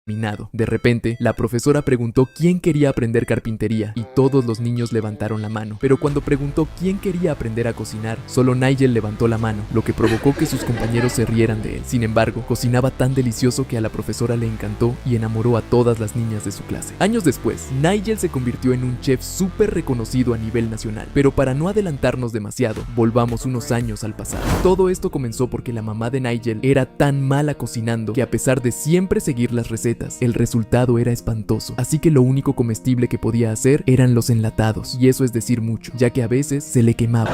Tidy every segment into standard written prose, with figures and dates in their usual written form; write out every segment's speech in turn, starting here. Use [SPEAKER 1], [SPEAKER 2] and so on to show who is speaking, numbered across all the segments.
[SPEAKER 1] terminado. De repente, la profesora preguntó quién quería aprender carpintería y todos los niños levantaron la mano. Pero cuando preguntó quién quería aprender a cocinar, solo Nigel levantó la mano, lo que provocó que sus compañeros se rieran de él. Sin embargo, cocinaba tan delicioso que a la profesora le encantó y enamoró a todas las niñas de su clase. Años después, Nigel se convirtió en un chef súper reconocido a nivel nacional. Pero para no adelantarnos demasiado, volvamos unos años al pasado. Todo esto comenzó porque la mamá de Nigel era tan mala cocinando que a pesar de siempre seguir las recetas, el resultado era espantoso, así que lo único comestible que podía hacer eran los enlatados, y eso es decir mucho, ya que a veces se le quemaba.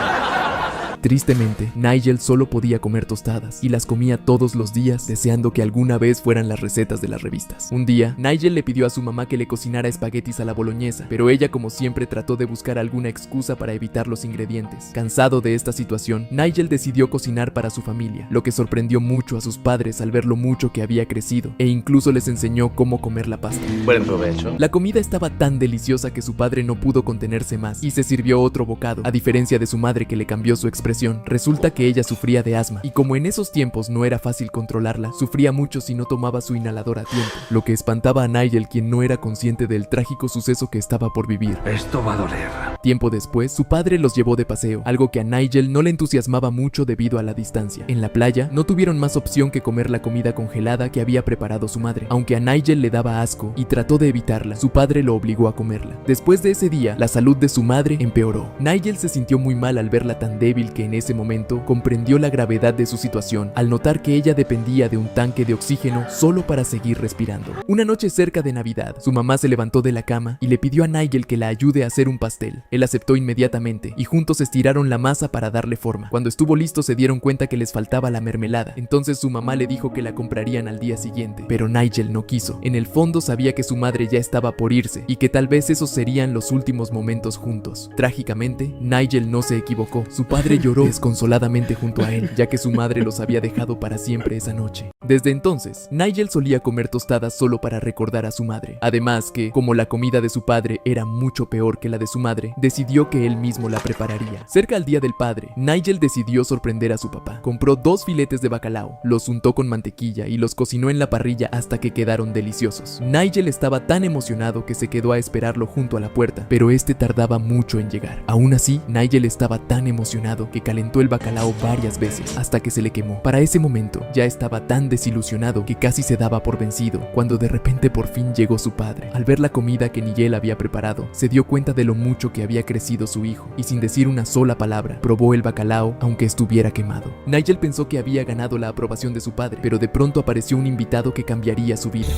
[SPEAKER 1] Tristemente, Nigel solo podía comer tostadas y las comía todos los días deseando que alguna vez fueran las recetas de las revistas. Un día, Nigel le pidió a su mamá que le cocinara espaguetis a la boloñesa, pero ella como siempre trató de buscar alguna excusa para evitar los ingredientes. Cansado de esta situación, Nigel decidió cocinar para su familia, lo que sorprendió mucho a sus padres al ver lo mucho que había crecido, e incluso les enseñó cómo comer la pasta.
[SPEAKER 2] Buen provecho.
[SPEAKER 1] La comida estaba tan deliciosa que su padre no pudo contenerse más y se sirvió otro bocado, a diferencia de su madre que le cambió su expresión. Resulta que ella sufría de asma y como en esos tiempos no era fácil controlarla, sufría mucho si no tomaba su inhalador a tiempo, lo que espantaba a Nigel, quien no era consciente del trágico suceso que estaba por vivir.
[SPEAKER 2] Esto va a doler.
[SPEAKER 1] Tiempo después, su padre los llevó de paseo, algo que a Nigel no le entusiasmaba mucho debido a la distancia. En la playa, no tuvieron más opción que comer la comida congelada que había preparado su madre. Aunque a Nigel le daba asco y trató de evitarla, su padre lo obligó a comerla. Después de ese día, la salud de su madre empeoró. Nigel se sintió muy mal al verla tan débil que en ese momento comprendió la gravedad de su situación al notar que ella dependía de un tanque de oxígeno solo para seguir respirando. Una noche cerca de Navidad, su mamá se levantó de la cama y le pidió a Nigel que la ayude a hacer un pastel. Él aceptó inmediatamente y juntos estiraron la masa para darle forma. Cuando estuvo listo se dieron cuenta que les faltaba la mermelada, entonces su mamá le dijo que la comprarían al día siguiente, pero Nigel no quiso. En el fondo sabía que su madre ya estaba por irse y que tal vez esos serían los últimos momentos juntos. Trágicamente, Nigel no se equivocó. Su padre lloró desconsoladamente junto a él, ya que su madre los había dejado para siempre esa noche. Desde entonces, Nigel solía comer tostadas solo para recordar a su madre. Además que, como la comida de su padre era mucho peor que la de su madre, decidió que él mismo la prepararía. Cerca al Día del Padre, Nigel decidió sorprender a su papá. Compró 2 filetes de bacalao, los untó con mantequilla y los cocinó en la parrilla hasta que quedaron deliciosos. Nigel estaba tan emocionado que se quedó a esperarlo junto a la puerta, pero este tardaba mucho en llegar. Aún así, Nigel estaba tan emocionado que calentó el bacalao varias veces hasta que se le quemó. Para ese momento, ya estaba tan desilusionado que casi se daba por vencido, cuando de repente por fin llegó su padre. Al ver la comida que Nigel había preparado, se dio cuenta de lo mucho que había crecido su hijo, y sin decir una sola palabra, probó el bacalao aunque estuviera quemado. Nigel pensó que había ganado la aprobación de su padre, pero de pronto apareció un invitado que cambiaría su vida.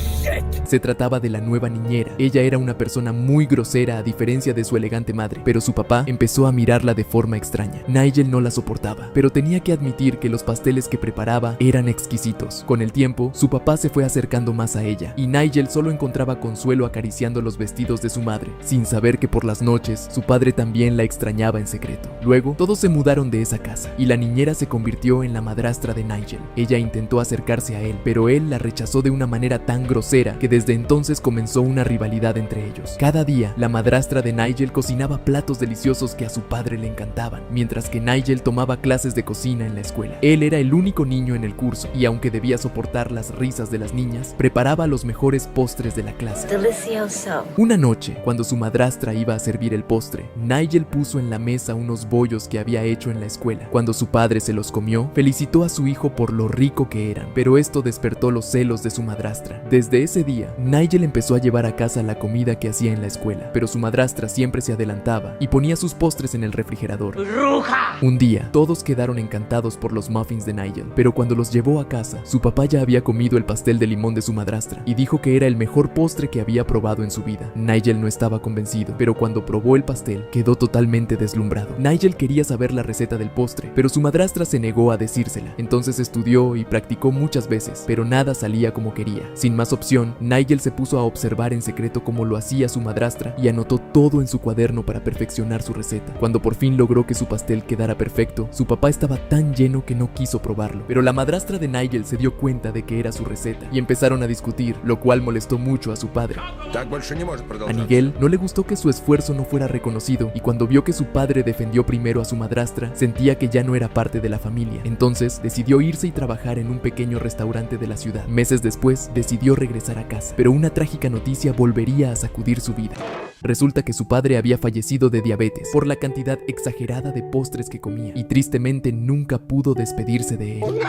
[SPEAKER 1] Se trataba de la nueva niñera. Ella era una persona muy grosera a diferencia de su elegante madre, pero su papá empezó a mirarla de forma extraña. Nigel no la soportaba, pero tenía que admitir que los pasteles que preparaba eran exquisitos. Con el tiempo, su papá se fue acercando más a ella, y Nigel solo encontraba consuelo acariciando los vestidos de su madre, sin saber que por las noches, su padre también la extrañaba en secreto. Luego, todos se mudaron de esa casa, y la niñera se convirtió en la madrastra de Nigel. Ella intentó acercarse a él, pero él la rechazó de una manera tan grosera que desde entonces comenzó una rivalidad entre ellos. Cada día, la madrastra de Nigel cocinaba platos deliciosos que a su padre le encantaban, mientras que Nigel tomaba clases de cocina en la escuela. Él era el único niño en el curso, y aunque debía soportar las risas de las niñas, preparaba los mejores postres de la clase.
[SPEAKER 3] Delicioso.
[SPEAKER 1] Una noche, cuando su madrastra iba a servir el postre, Nigel puso en la mesa unos bollos que había hecho en la escuela. Cuando su padre se los comió, felicitó a su hijo por lo rico que eran, pero esto despertó los celos de su madrastra. Desde ese día, Nigel empezó a llevar a casa la comida que hacía en la escuela, pero su madrastra siempre se adelantaba y ponía sus postres en el refrigerador.
[SPEAKER 3] ¡Bruja!
[SPEAKER 1] Un día, todos quedaron encantados por los muffins de Nigel, pero cuando los llevó a casa, su papá ya había comido el pastel de limón de su madrastra y dijo que era el mejor postre que había probado en su vida. Nigel no estaba convencido, pero cuando probó el pastel, quedó totalmente deslumbrado. Nigel quería saber la receta del postre, pero su madrastra se negó a decírsela. Entonces estudió y practicó muchas veces, pero nada salía como quería. Sin más opción, Nigel se puso a observar en secreto cómo lo hacía su madrastra y anotó todo en su cuaderno para perfeccionar su receta. Cuando por fin logró que su pastel quedara perfecto, su papá estaba tan lleno que no quiso probarlo, pero la madrastra de Nigel se dio cuenta de que era su receta y empezaron a discutir, lo cual molestó mucho a su padre. A Nigel no le gustó que su esfuerzo no fuera reconocido, y cuando vio que su padre defendió primero a su madrastra, sentía que ya no era parte de la familia. Entonces decidió irse y trabajar en un pequeño restaurante de la ciudad. Meses después decidió regresar a casa. casa. Pero una trágica noticia volvería a sacudir su vida. Resulta que su padre había fallecido de diabetes por la cantidad exagerada de postres que comía y tristemente nunca pudo despedirse de él.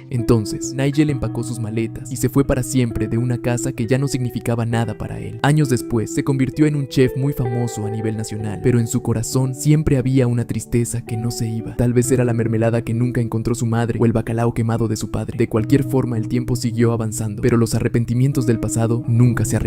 [SPEAKER 1] Entonces, Nigel empacó sus maletas y se fue para siempre de una casa que ya no significaba nada para él. Años después, se convirtió en un chef muy famoso a nivel nacional, pero en su corazón siempre había una tristeza que no se iba. Tal vez era la mermelada que nunca encontró su madre o el bacalao quemado de su padre. De cualquier forma, el tiempo siguió avanzando, pero los arrepentimientos del pasado nunca se arreglaron.